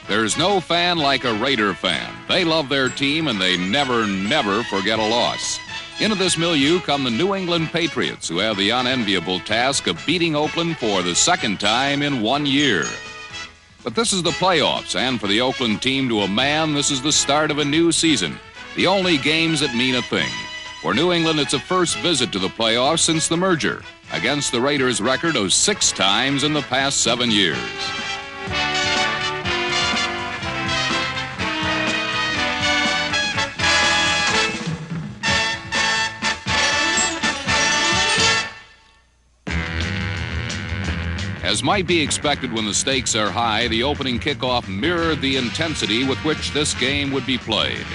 There's no fan like a Raider fan. They love their team and they never forget a loss. Into this milieu come the New England Patriots, who have the unenviable task of beating Oakland for the second time in 1 year. But this is the playoffs, and for the Oakland team to a man, this is the start of a new season. The only games that mean a thing. For New England, it's a first visit to the playoffs since the merger, against the Raiders' record of 6 times in the past 7 years. As might be expected when the stakes are high, the opening kickoff mirrored the intensity with which this game would be played.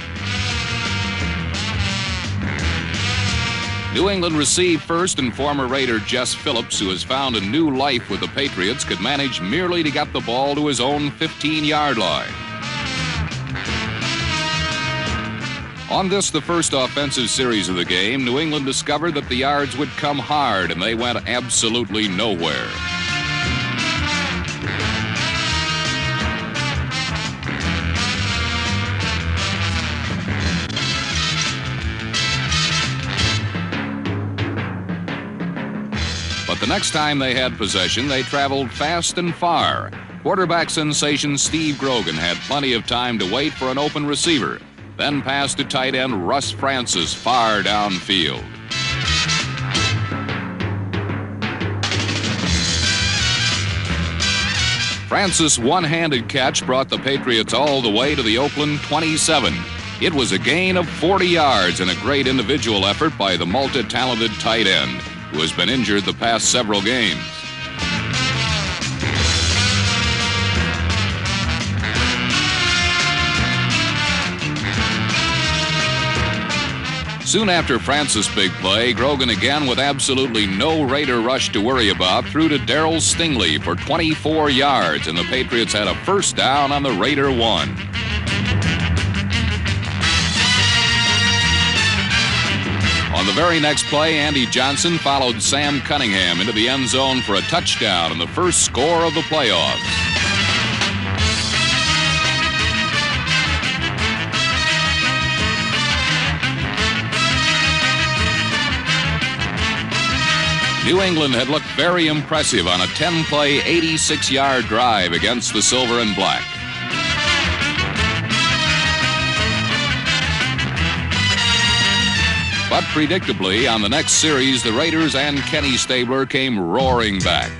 New England received first, and former Raider Jess Phillips, who has found a new life with the Patriots, could manage merely to get the ball to his own 15-yard line. On this, the first offensive series of the game, New England discovered that the yards would come hard, and they went absolutely nowhere. But the next time they had possession, they traveled fast and far. Quarterback sensation Steve Grogan had plenty of time to wait for an open receiver, then passed to tight end Russ Francis far downfield. Francis' one-handed catch brought the Patriots all the way to the Oakland 27. It was a gain of 40 yards and a great individual effort by the multi-talented tight end, who has been injured the past several games. Soon after Francis' big play, Grogan again, with absolutely no Raider rush to worry about, threw to Darryl Stingley for 24 yards, and the Patriots had a first down on the Raider 1. On the very next play, Andy Johnson followed Sam Cunningham into the end zone for a touchdown and the first score of the playoffs. New England had looked very impressive on a 10-play, 86-yard drive against the Silver and Black. But predictably, on the next series, the Raiders and Kenny Stabler came roaring back.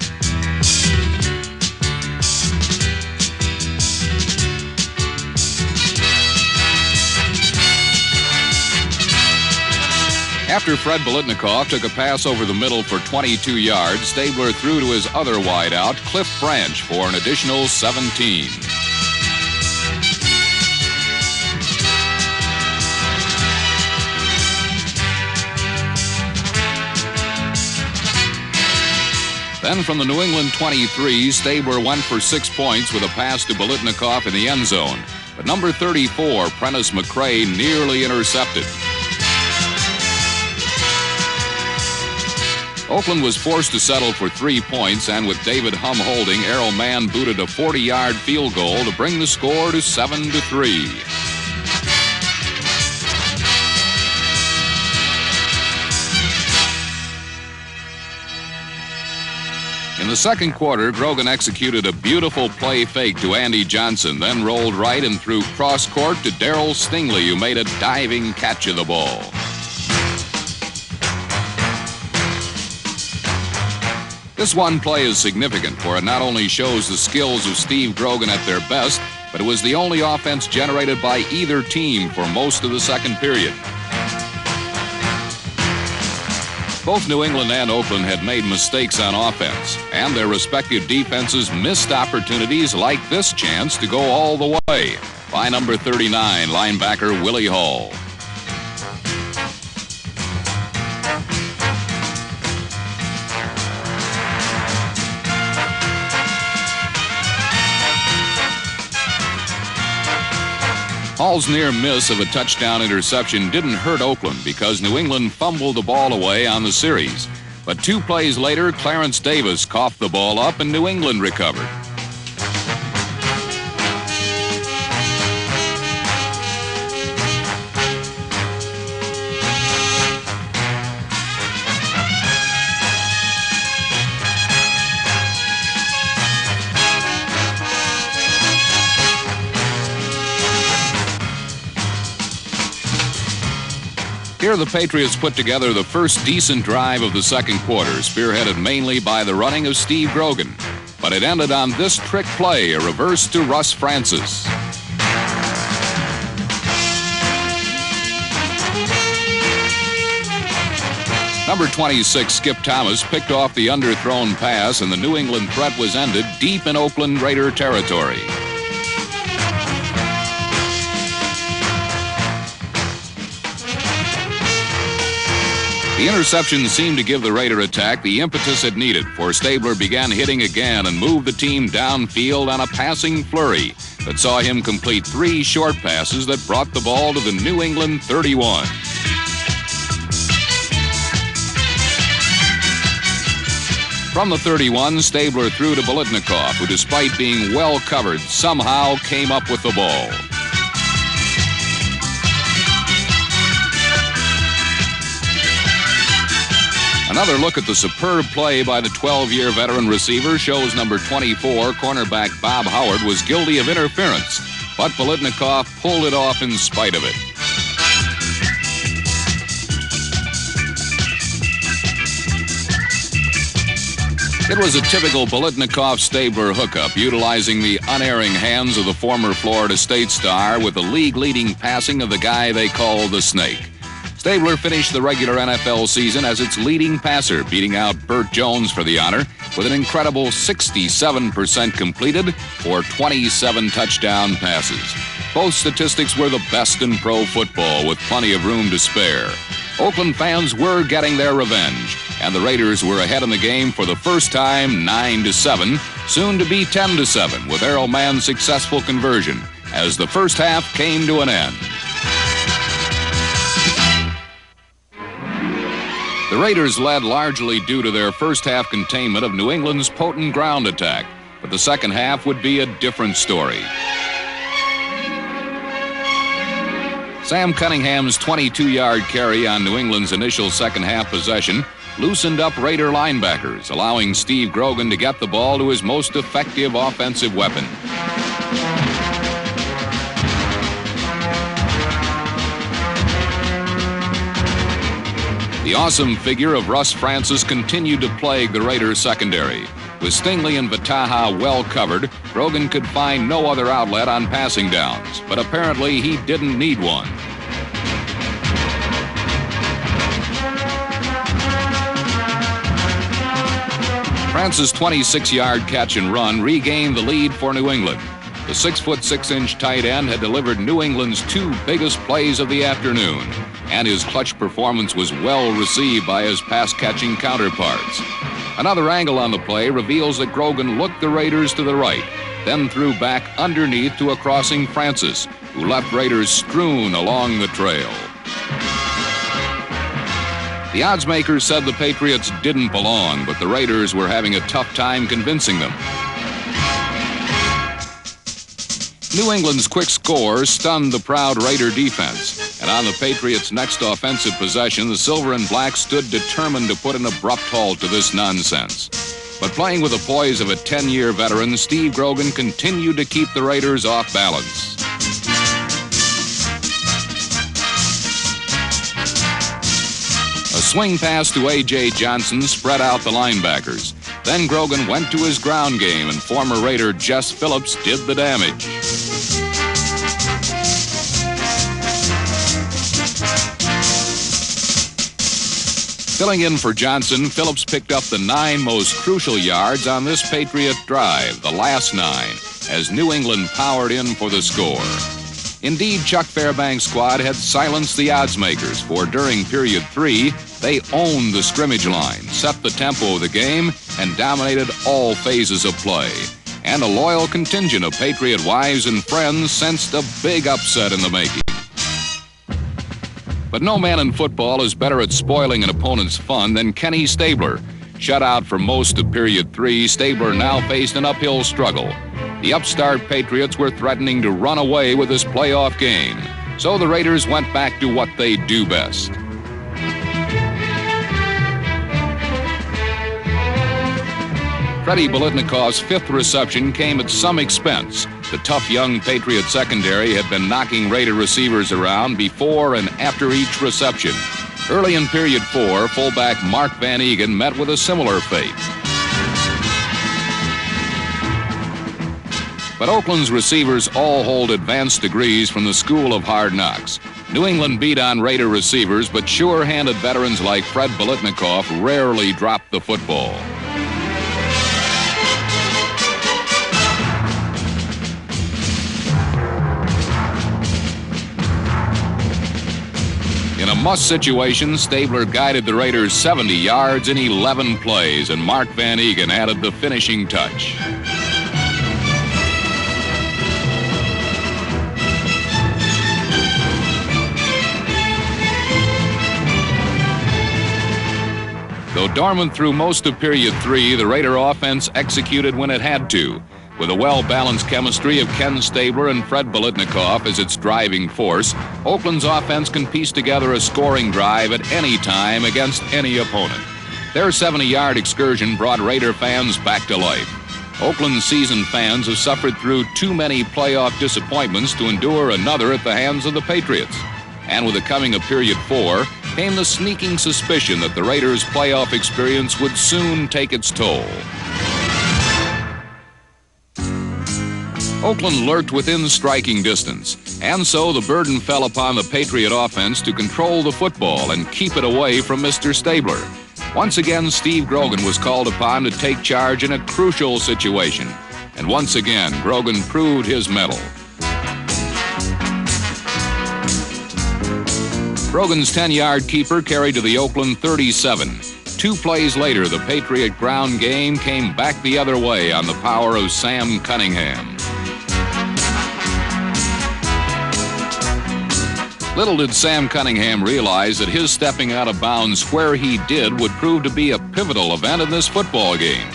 After Fred Biletnikoff took a pass over the middle for 22 yards, Stabler threw to his other wideout, Cliff Branch, for an additional 17. Then from the New England 23, Stabler went for 6 points with a pass to Biletnikoff in the end zone. But number 34, Prentice McRae, nearly intercepted. Oakland was forced to settle for 3 points, and with David Humm holding, Errol Mann booted a 40-yard field goal to bring the score to 7-3. In the second quarter, Grogan executed a beautiful play fake to Andy Johnson, then rolled right and threw cross court to Darryl Stingley, who made a diving catch of the ball. This one play is significant, for it not only shows the skills of Steve Grogan at their best, but it was the only offense generated by either team for most of the second period. Both New England and Oakland had made mistakes on offense, and their respective defenses missed opportunities like this chance to go all the way by number 39, linebacker Willie Hall. Hall's near miss of a touchdown interception didn't hurt Oakland because New England fumbled the ball away on the series. But 2 plays later, Clarence Davis coughed the ball up and New England recovered. Here the Patriots put together the first decent drive of the second quarter, spearheaded mainly by the running of Steve Grogan. But it ended on this trick play, a reverse to Russ Francis. Number 26, Skip Thomas, picked off the underthrown pass, and the New England threat was ended deep in Oakland Raider territory. The interception seemed to give the Raider attack the impetus it needed, for Stabler began hitting again and moved the team downfield on a passing flurry that saw him complete 3 short passes that brought the ball to the New England 31. From the 31, Stabler threw to Bolitnikov, who, despite being well covered, somehow came up with the ball. Another look at the superb play by the 12-year veteran receiver shows number 24, cornerback Bob Howard, was guilty of interference, but Bolitnikov pulled it off in spite of it. It was a typical Bolitnikov-Stabler hookup, utilizing the unerring hands of the former Florida State star with the league-leading passing of the guy they call the Snake. Stabler finished the regular NFL season as its leading passer, beating out Burt Jones for the honor with an incredible 67% completed for 27 touchdown passes. Both statistics were the best in pro football, with plenty of room to spare. Oakland fans were getting their revenge, and the Raiders were ahead in the game for the first time 9-7, soon to be 10-7, with Errol Mann's successful conversion as the first half came to an end. The Raiders led largely due to their first half containment of New England's potent ground attack, but the second half would be a different story. Sam Cunningham's 22-yard carry on New England's initial second half possession loosened up Raider linebackers, allowing Steve Grogan to get the ball to his most effective offensive weapon. The awesome figure of Russ Francis continued to plague the Raiders' secondary. With Stingley and Vataha well covered, Grogan could find no other outlet on passing downs, but apparently he didn't need one. Francis' 26-yard catch and run regained the lead for New England. The 6'6" tight end had delivered New England's 2 biggest plays of the afternoon, and his clutch performance was well received by his pass-catching counterparts. Another angle on the play reveals that Grogan looked the Raiders to the right, then threw back underneath to a crossing Francis, who left Raiders strewn along the trail. The odds makers said the Patriots didn't belong, but the Raiders were having a tough time convincing them. New England's quick score stunned the proud Raider defense, and on the Patriots' next offensive possession, the Silver and Black stood determined to put an abrupt halt to this nonsense. But playing with the poise of a 10-year veteran, Steve Grogan continued to keep the Raiders off balance. A swing pass to A.J. Johnson spread out the linebackers. Then Grogan went to his ground game, and former Raider Jess Phillips did the damage. Filling in for Johnson, Phillips picked up the 9 most crucial yards on this Patriot drive, the last 9, as New England powered in for the score. Indeed, Chuck Fairbank's squad had silenced the odds makers, for during period 3, they owned the scrimmage line, set the tempo of the game, and dominated all phases of play. And a loyal contingent of Patriot wives and friends sensed a big upset in the making. But no man in football is better at spoiling an opponent's fun than Kenny Stabler. Shut out for most of period 3, Stabler now faced an uphill struggle. The upstart Patriots were threatening to run away with this playoff game, so the Raiders went back to what they do best. Freddie Bolitnikov's fifth reception came at some expense. The tough young Patriot secondary had been knocking Raider receivers around before and after each reception. Early in period 4, fullback Mark Van Eegen met with a similar fate. But Oakland's receivers all hold advanced degrees from the School of Hard Knocks. New England beat on Raider receivers, but sure-handed veterans like Fred Bolitnikov rarely dropped the football. In a must situation, Stabler guided the Raiders 70 yards in 11 plays, and Mark Van Eegen added the finishing touch. Though dormant through most of period 3, the Raider offense executed when it had to. With a well-balanced chemistry of Ken Stabler and Fred Bolitnikov as its driving force, Oakland's offense can piece together a scoring drive at any time against any opponent. Their 70-yard excursion brought Raider fans back to life. Oakland seasoned fans have suffered through too many playoff disappointments to endure another at the hands of the Patriots. And with the coming of period 4, came the sneaking suspicion that the Raiders' playoff experience would soon take its toll. Oakland lurked within striking distance, and so the burden fell upon the Patriot offense to control the football and keep it away from Mr. Stabler. Once again, Steve Grogan was called upon to take charge in a crucial situation, and once again, Grogan proved his mettle. Grogan's 10-yard keeper carried to the Oakland 37. 2 plays later, the Patriot ground game came back the other way on the power of Sam Cunningham. Little did Sam Cunningham realize that his stepping out of bounds where he did would prove to be a pivotal event in this football game.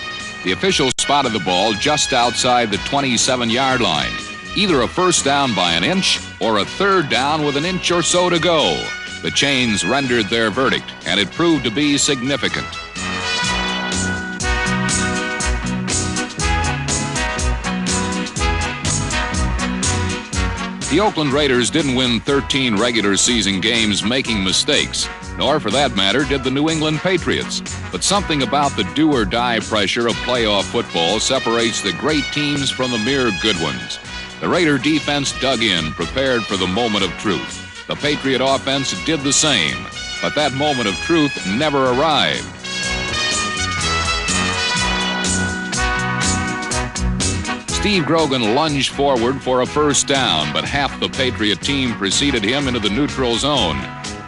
The official spotted the ball just outside the 27-yard line. Either a first down by an inch or a third down with an inch or so to go. The chains rendered their verdict, and it proved to be significant. The Oakland Raiders didn't win 13 regular season games making mistakes, nor for that matter did the New England Patriots. But something about the do-or-die pressure of playoff football separates the great teams from the mere good ones. The Raider defense dug in, prepared for the moment of truth. The Patriot offense did the same, but that moment of truth never arrived. Steve Grogan lunged forward for a first down, but half the Patriot team preceded him into the neutral zone.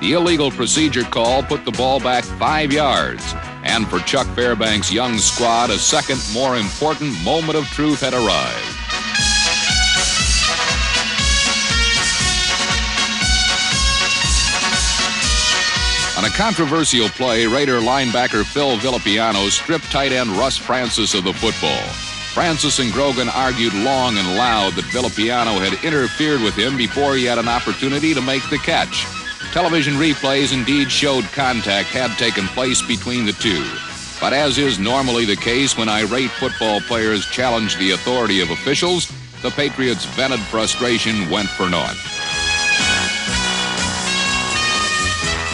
The illegal procedure call put the ball back 5 yards, and for Chuck Fairbanks' young squad, a second, more important moment of truth had arrived. On a controversial play, Raider linebacker Phil Villapiano stripped tight end Russ Francis of the football. Francis and Grogan argued long and loud that Villapiano had interfered with him before he had an opportunity to make the catch. Television replays indeed showed contact had taken place between the two. But as is normally the case when irate football players challenge the authority of officials, the Patriots' vented frustration went for naught.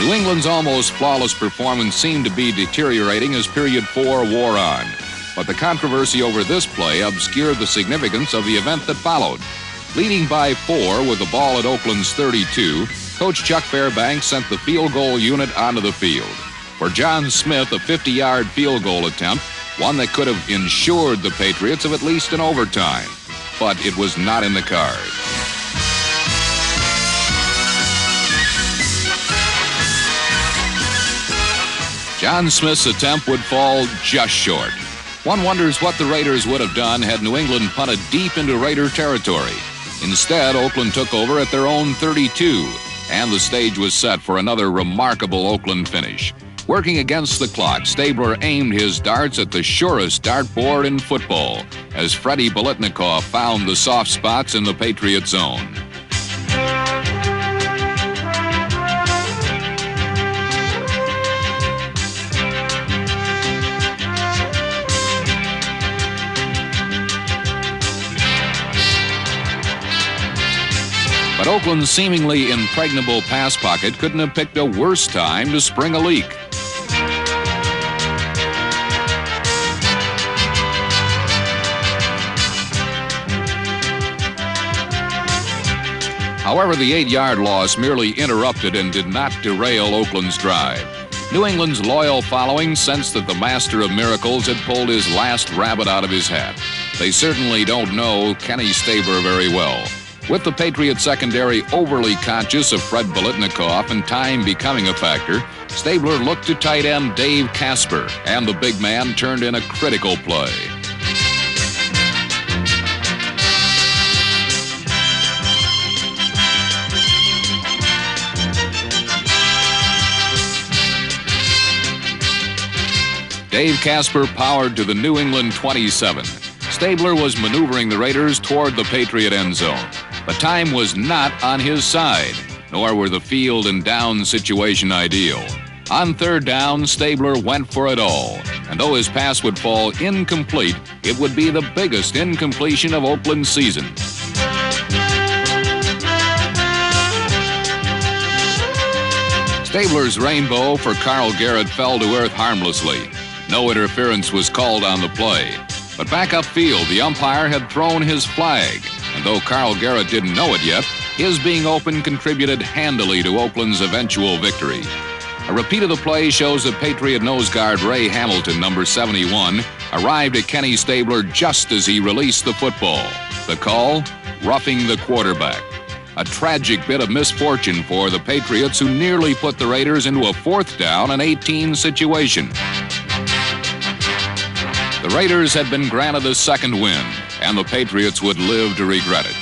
New England's almost flawless performance seemed to be deteriorating as period 4 wore on. But the controversy over this play obscured the significance of the event that followed. Leading by 4 with the ball at Oakland's 32, Coach Chuck Fairbanks sent the field goal unit onto the field. For John Smith, a 50-yard field goal attempt, one that could have ensured the Patriots of at least an overtime. But it was not in the cards. John Smith's attempt would fall just short. One wonders what the Raiders would have done had New England punted deep into Raider territory. Instead, Oakland took over at their own 32, and the stage was set for another remarkable Oakland finish. Working against the clock, Stabler aimed his darts at the surest dartboard in football as Freddie Bolitnikov found the soft spots in the Patriot zone. But Oakland's seemingly impregnable pass pocket couldn't have picked a worse time to spring a leak. However, the 8-yard loss merely interrupted and did not derail Oakland's drive. New England's loyal following sensed that the master of miracles had pulled his last rabbit out of his hat. They certainly don't know Kenny Stabler very well. With the Patriots secondary overly conscious of Fred Biletnikoff and time becoming a factor, Stabler looked to tight end Dave Casper, and the big man turned in a critical play. Dave Casper powered to the New England 27. Stabler was maneuvering the Raiders toward the Patriot end zone, but time was not on his side, nor were the field and down situation ideal. On third down, Stabler went for it all, and though his pass would fall incomplete, it would be the biggest incompletion of Oakland's season. Stabler's rainbow for Carl Garrett fell to earth harmlessly. No interference was called on the play. But back upfield, the umpire had thrown his flag, and though Carl Garrett didn't know it yet, his being open contributed handily to Oakland's eventual victory. A repeat of the play shows that Patriot nose guard Ray Hamilton, number 71, arrived at Kenny Stabler just as he released the football. The call? Roughing the quarterback. A tragic bit of misfortune for the Patriots, who nearly put the Raiders into a 4th down and 18 situation. The Raiders had been granted a second win, and the Patriots would live to regret it.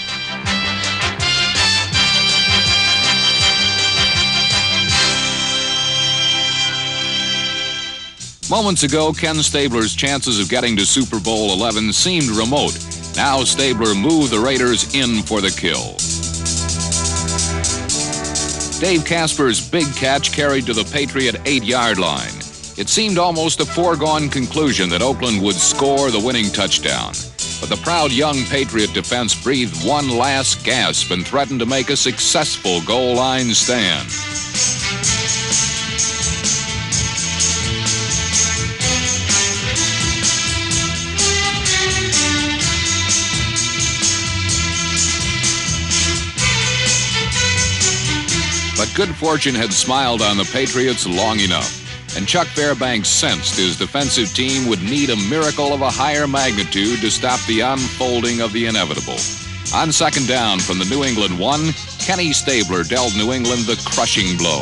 Moments ago, Ken Stabler's chances of getting to Super Bowl 11 seemed remote. Now Stabler moved the Raiders in for the kill. Dave Casper's big catch carried to the Patriot 8-yard line. It seemed almost a foregone conclusion that Oakland would score the winning touchdown. But the proud young Patriot defense breathed one last gasp and threatened to make a successful goal line stand. But good fortune had smiled on the Patriots long enough, and Chuck Fairbanks sensed his defensive team would need a miracle of a higher magnitude to stop the unfolding of the inevitable. On second down from the New England 1, Kenny Stabler dealt New England the crushing blow.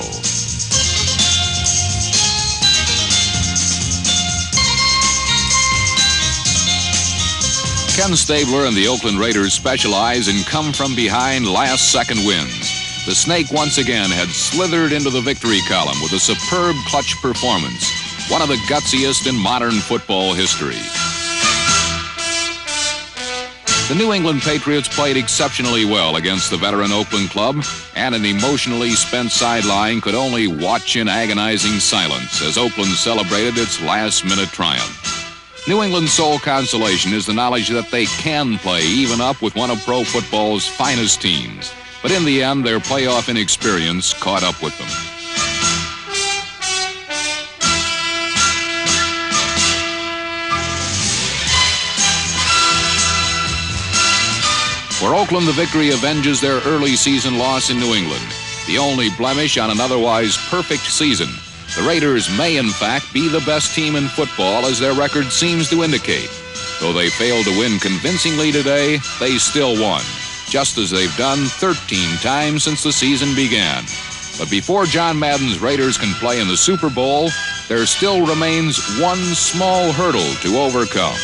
Ken Stabler and the Oakland Raiders specialize in come-from-behind last-second wins. The Snake once again had slithered into the victory column with a superb clutch performance, one of the gutsiest in modern football history. The New England Patriots played exceptionally well against the veteran Oakland club, and an emotionally spent sideline could only watch in agonizing silence as Oakland celebrated its last-minute triumph. New England's sole consolation is the knowledge that they can play even up with one of pro football's finest teams. But in the end, their playoff inexperience caught up with them. For Oakland, the victory avenges their early season loss in New England, the only blemish on an otherwise perfect season. The Raiders may, in fact, be the best team in football, as their record seems to indicate. Though they failed to win convincingly today, they still won, just as they've done 13 times since the season began. But before John Madden's Raiders can play in the Super Bowl, there still remains one small hurdle to overcome.